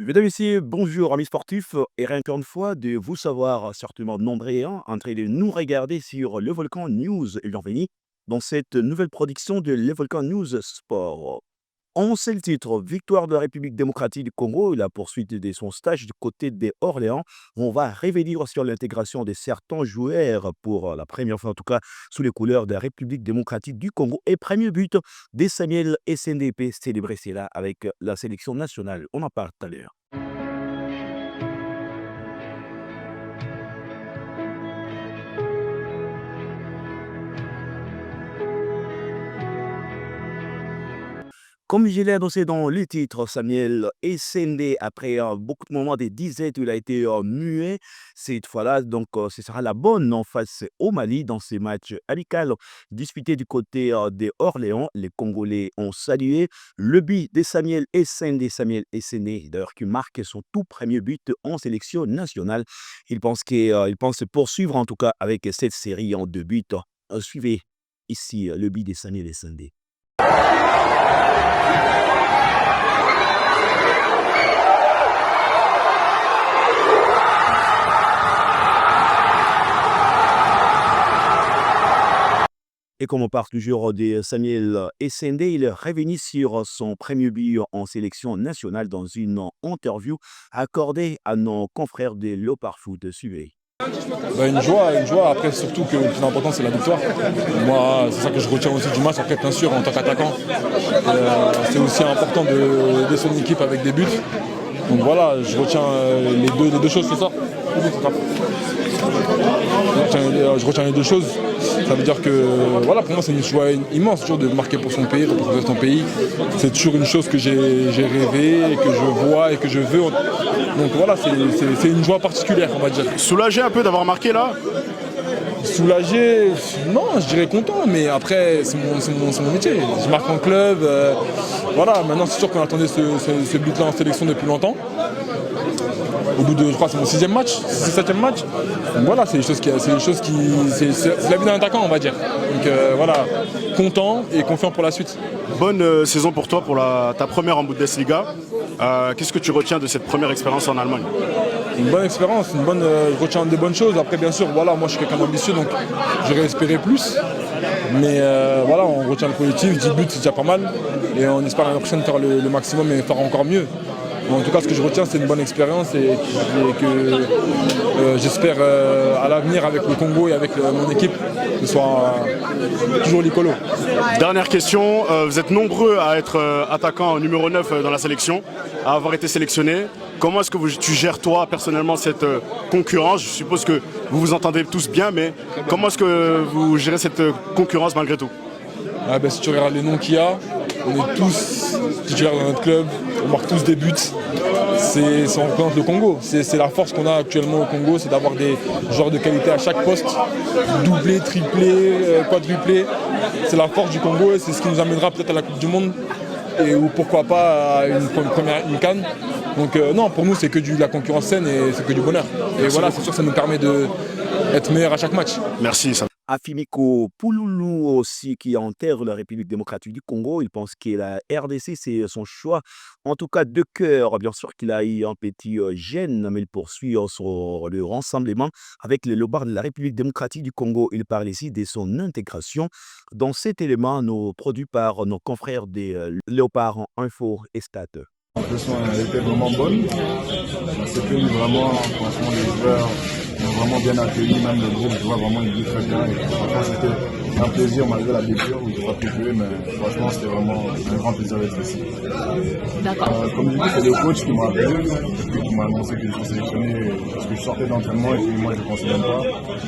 Mesdames et messieurs, bonjour amis sportifs et rien qu'une fois de vous savoir certainement nombreux en train de nous regarder sur Le Volcan News et bienvenue dans cette nouvelle production de Le Volcan News Sport. On sait le titre, victoire de la République démocratique du Congo et la poursuite de son stage du côté des Orléans. On va revenir sur l'intégration de certains joueurs pour la première fois, en tout cas, sous les couleurs de la République démocratique du Congo. Et premier but de Samuel SNDP célébré cela avec la sélection nationale. On en parle tout à l'heure. Comme je l'ai annoncé dans le titre, Samuel Essendé, après beaucoup de moments de disette, il a été muet cette fois-là. Donc, ce sera la bonne en face au Mali dans ces matchs amicaux disputés du côté des Orléans. Les Congolais ont salué le but de Samuel Essendé, d'ailleurs, qui marque son tout premier but en sélection nationale. Il pense poursuivre en tout cas avec cette série en 2 buts. Suivez ici le but de Samuel Essendé. Et comme on parle toujours de Samuel Essendé, il est revenu sur son premier but en sélection nationale dans une interview accordée à nos confrères de Léopard Foot. Suivez. Une joie. Après, surtout que le plus important, c'est la victoire. Moi, c'est ça que je retiens aussi du match. Après, bien sûr, en tant qu'attaquant, c'est aussi important d'aider son équipe avec des buts. Donc voilà, je retiens les deux choses, c'est ça. Je retiens les deux choses. Ça veut dire que voilà, pour moi c'est une joie immense toujours de marquer pour son pays, de représenter son pays. C'est toujours une chose que j'ai rêvé, et que je vois et que je veux. Donc voilà, c'est une joie particulière, on va dire. Soulagé un peu d'avoir marqué là? Soulagé, non, je dirais content, mais après c'est mon métier. Je marque en club, voilà. Maintenant c'est sûr qu'on attendait ce but-là en sélection depuis longtemps. Au bout de, je crois, c'est mon 6e match, 7e match. Donc voilà, c'est la vie d'un attaquant, on va dire. Donc voilà, content et confiant pour la suite. Bonne saison pour toi, pour ta première en Bundesliga. Qu'est-ce que tu retiens de cette première expérience en Allemagne? Une bonne expérience, je retiens des bonnes choses. Après, bien sûr, voilà, moi je suis quelqu'un d'ambitieux, donc j'aurais espéré plus. Mais voilà, on retient le positif, 10 buts, c'est déjà pas mal. Et on espère l'année prochaine faire le maximum et faire encore mieux. En tout cas, ce que je retiens, c'est une bonne expérience et que j'espère à l'avenir avec le Congo et avec mon équipe, que ce soit toujours l'icolo. Dernière question, vous êtes nombreux à être attaquant numéro 9 dans la sélection, à avoir été sélectionné. Comment est-ce que tu gères toi personnellement cette concurrence? Je suppose que vous vous entendez tous bien, mais comment est-ce que vous gérez cette concurrence malgré tout? Si tu regardes les noms qu'il y a, on est tous titulaires dans notre club, on marque tous des buts. Ça représente le Congo. C'est la force qu'on a actuellement au Congo, c'est d'avoir des joueurs de qualité à chaque poste, doublé, triplé, quadruplé. C'est la force du Congo et c'est ce qui nous amènera peut-être à la Coupe du Monde ou pourquoi pas à une CAN. Donc non, pour nous c'est que de la concurrence saine et c'est que du bonheur. Et voilà, c'est sûr que ça nous permet d'être meilleurs à chaque match. Merci. Afimiko Pouloulou aussi qui enterre la République démocratique du Congo. Il pense que la RDC, c'est son choix. En tout cas, de cœur, bien sûr qu'il a eu un petit gêne, mais il poursuit le rassemblement avec les léopards de la République démocratique du Congo. Il parle ici de son intégration dans cet élément produit par nos confrères des Léopards Info et Stat. L'impression était vraiment bonne. C'était vraiment, franchement, les joueurs ont vraiment bien accueilli, même le groupe, je vois vraiment une vie très bien. Et franchement, c'était un plaisir malgré la blessure où je n'ai pas pu jouer, mais franchement, c'était vraiment un grand plaisir d'être ici. D'accord. Comme je dis, c'est le coach qui m'a appelé, qui m'a annoncé que je suis sélectionné parce que je sortais d'entraînement et puis moi je ne considère pas.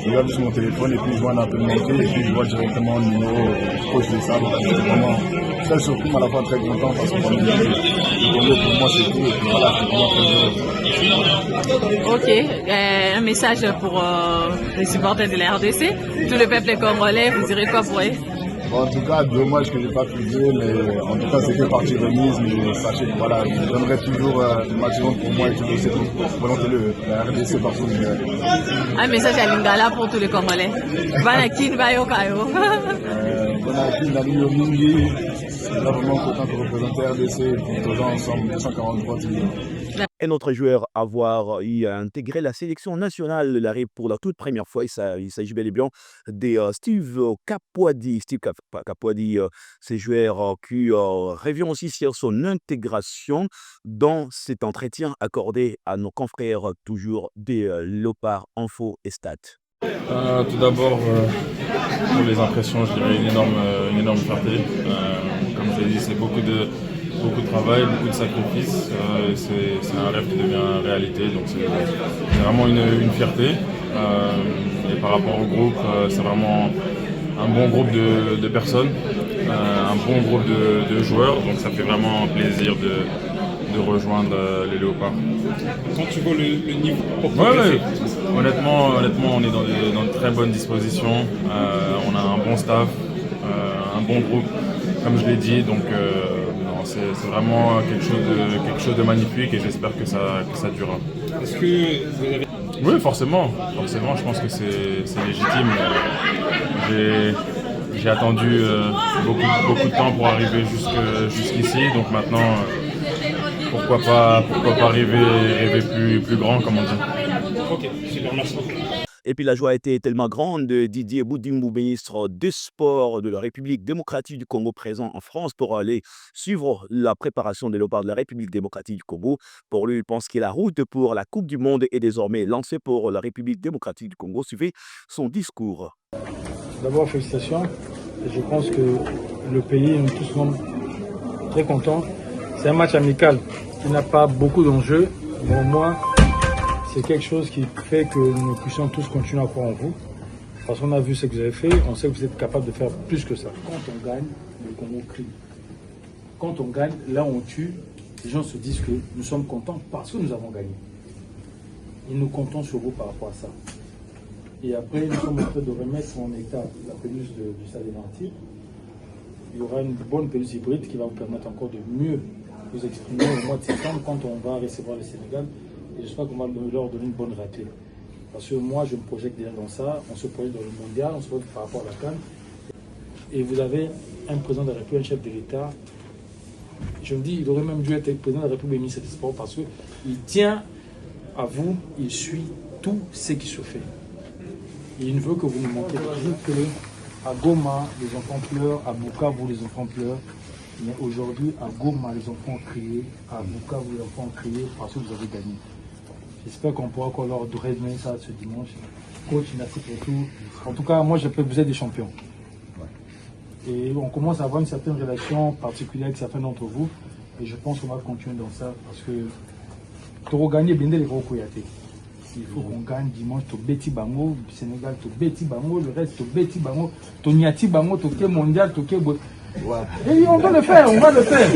Je regarde juste mon téléphone et puis je vois un appel manqué et puis je vois directement le numéro coach de ça. Donc j'étais vraiment très surpris, mais à la fois très content parce que pour moi c'est tout et puis voilà, c'est vraiment très heureux. Ok, un message pour les supporters de la RDC, tout le peuple congolais, vous direz quoi pour eux? En tout cas, dommage que je n'ai pas pu jouer, mais en tout cas, c'est que partie remise. Mais sachez que voilà, je donnerai toujours le maximum pour moi et toujours cette volonté de la RDC partout. Un message à Lingala pour tous les Congolais. Banakin, Bayokayo. Banakin, Nani Omingi, c'est là vraiment content de représenter RDC. Tous ensemble, 243 millions. Un autre joueur à avoir intégré la sélection nationale de la RIP pour la toute première fois, il s'agit bel et bien de Steve Capoadi. Capoadi, c'est joueur qui revient aussi sur son intégration dans cet entretien accordé à nos confrères toujours des Léopard Info et Stats. Tout d'abord, pour les impressions, je dirais une énorme fierté. Comme je l'ai dit, c'est beaucoup de travail, beaucoup de sacrifices. C'est un rêve qui devient réalité, donc c'est vraiment une fierté. Et par rapport au groupe, c'est vraiment un bon groupe de personnes, un bon groupe de joueurs, donc ça fait vraiment plaisir de rejoindre les Léopards. Quand tu vois le niveau pour Ouais, progresser, honnêtement, on est dans de très bonnes dispositions. On a un bon staff, un bon groupe, comme je l'ai dit. Donc, non, c'est vraiment quelque chose de magnifique et j'espère que ça durera. est-ce que vous avez... Oui, forcément, je pense que c'est légitime. J'ai attendu beaucoup de temps pour arriver jusqu'ici. Donc maintenant, pourquoi pas rêver plus grand, comme on dit. Ok, super, merci beaucoup. Et puis la joie a été tellement grande de Didier Boudimou, ministre des Sports de la République démocratique du Congo, présent en France pour aller suivre la préparation des Léopards de la République démocratique du Congo. Pour lui, il pense que la route pour la Coupe du Monde est désormais lancée pour la République démocratique du Congo. Suivez son discours. D'abord, félicitations. Je pense que le pays, nous tous sommes très contents. C'est un match amical qui n'a pas beaucoup d'enjeux, mais au moins, c'est quelque chose qui fait que nous puissions tous continuer à croire en vous. Parce qu'on a vu ce que vous avez fait, on sait que vous êtes capable de faire plus que ça. Quand on gagne, le Congo crie. Quand on gagne, là on tue, les gens se disent que nous sommes contents parce que nous avons gagné. Et nous comptons sur vous par rapport à ça. Et après, nous sommes en train de remettre en état la pelouse du Stade des Martyrs. Il y aura une bonne pelouse hybride qui va vous permettre encore de mieux vous exprimer au mois de septembre quand on va recevoir le Sénégal. Et j'espère qu'on va leur donner une bonne raclée. Parce que moi, je me projette déjà dans ça. On se projette dans le mondial, on se projette par rapport à la CAN. Et vous avez un président de la République, un chef de l'État. Je me dis, il aurait même dû être président de la République et ministre des Sports parce qu'il tient à vous, il suit tout ce qui se fait. Et il ne veut que vous nous montrez. Dites que à Goma, les enfants pleurent, à Bukavu, les enfants pleurent. Mais aujourd'hui, à Goma, les enfants ont crié, à Bukavu, les enfants ont crié parce que vous avez gagné. J'espère qu'on pourra encore leur redonner ça ce dimanche. Coach, merci pour tout. En tout cas, moi, je peux vous êtes des champions. Et on commence à avoir une certaine relation particulière avec certains d'entre vous. Et je pense qu'on va continuer dans ça parce que pour gagner, bien les gros Koyate. Il faut qu'on gagne dimanche, to Beti Bango, Sénégal, to Beti Bango, le reste, to Beti Bango, to Niati Bango, to Ké Mondial, to Ké. Et on va le faire, on va le faire.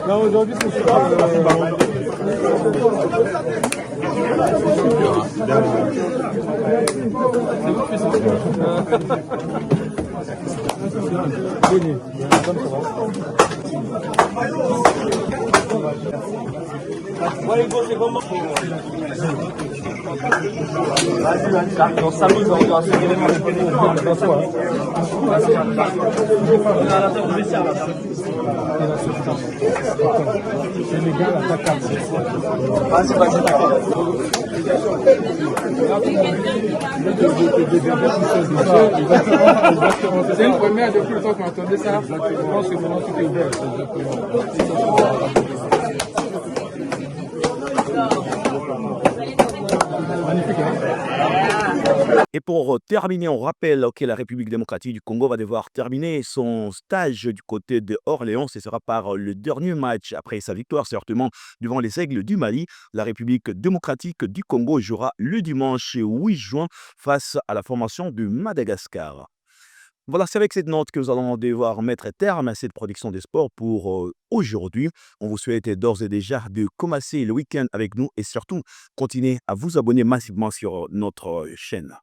Non, aujourd'hui, c'est super. C'est une première depuis le temps qu'on entendait ça. Je pense que maintenant tout est ouvert. Magnifique, hein? Et pour terminer, on rappelle que la République démocratique du Congo va devoir terminer son stage du côté de Orléans. Ce sera par le dernier match après sa victoire, certainement, devant les Aigles du Mali. La République démocratique du Congo jouera le dimanche 8 juin face à la formation de Madagascar. Voilà, c'est avec cette note que nous allons devoir mettre terme à cette production des sports pour aujourd'hui. On vous souhaite d'ores et déjà de commencer le week-end avec nous et surtout continuez à vous abonner massivement sur notre chaîne.